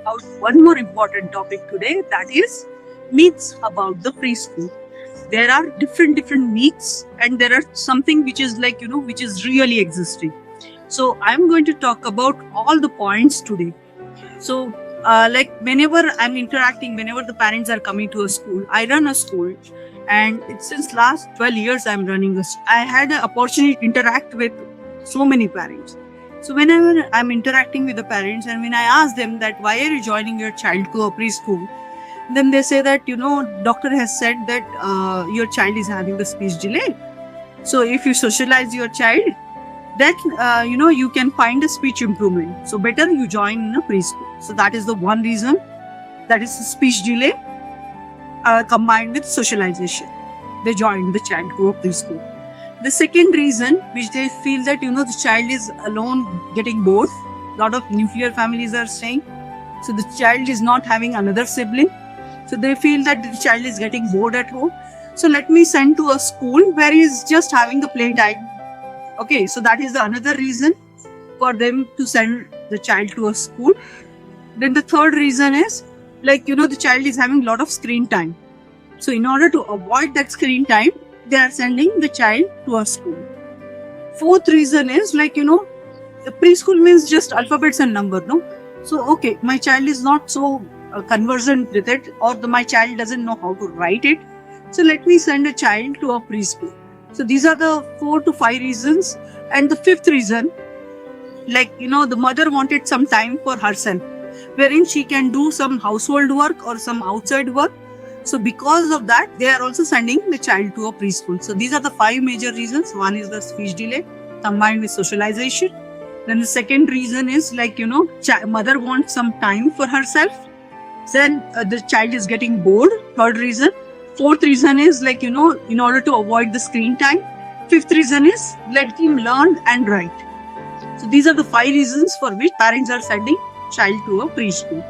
about one more important topic today, that is myths about the preschool. There are different myths, and there are something which is which is really existing. So I'm going to talk about all the points today. So whenever I'm interacting, whenever the parents are coming to a school, I run a school, and since last 12 years I'm running this. I had an opportunity to interact with so many parents. So whenever I'm interacting with the parents, and when I ask them that why are you joining your child to a preschool, then they say that doctor has said that your child is having the speech delay. So if you socialize your child, that you can find a speech improvement. So better you join in a preschool. So that is the one reason, that is speech delay combined with socialization. They join the child to a preschool. The second reason, which they feel that the child is alone, getting bored. A lot of nuclear families are staying, so the child is not having another sibling. So they feel that the child is getting bored at home. So let me send to a school where he is just having the playtime. Okay, so that is the another reason for them to send the child to a school. Then the third reason is the child is having a lot of screen time. So in order to avoid that screen time, they are sending the child to a school. Fourth reason is the preschool means just alphabets and number, no? So okay, my child is not so conversant with it, or my child doesn't know how to write it. So let me send a child to a preschool. So these are the 4 to 5 reasons. And the fifth reason, the mother wanted some time for herself, wherein she can do some household work or some outside work. So because of that, they are also sending the child to a preschool. So these are the 5 major reasons. One is the speech delay combined with socialization. Then the second reason is mother wants some time for herself. Then the child is getting bored. Third reason. Fourth reason is in order to avoid the screen time. Fifth reason is let him learn and write. So these are the 5 reasons for which parents are sending child to a preschool.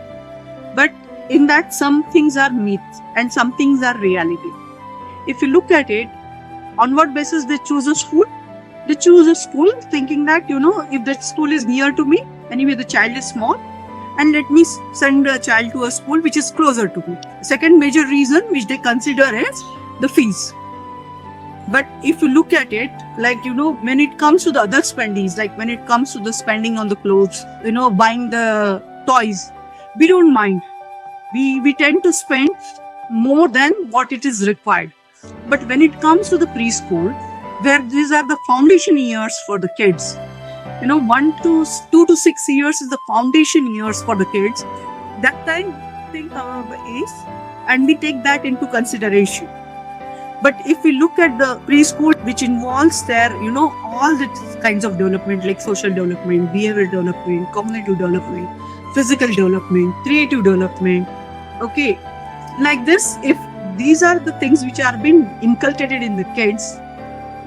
But in that, some things are myths and some things are reality. If you look at it, on what basis they choose a school? They choose a school thinking that if that school is near to me, anyway the child is small, and let me send a child to a school which is closer to me. Second major reason which they consider is the fees. But if you look at it, when it comes to the other spendings, when it comes to the spending on the clothes, buying the toys, we don't mind. We tend to spend more than what it is required. But when it comes to the preschool, where these are the foundation years for the kids, 2 to 6 years is the foundation years for the kids. That time think our age, and we take that into consideration. But if we look at the preschool, which involves their all the kinds of development, like social development, behavioral development, cognitive development, physical development, creative development, okay, like this, if these are the things which are being inculcated in the kids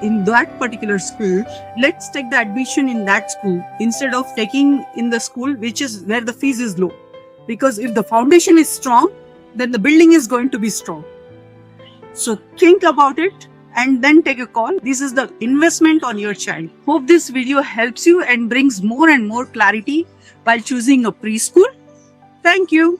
in that particular school, let's take the admission in that school instead of taking in the school which is where the fees is low. Because if the foundation is strong, then the building is going to be strong. So think about it and then take a call. This is the investment on your child. Hope this video helps you and brings more and more clarity while choosing a preschool. Thank you.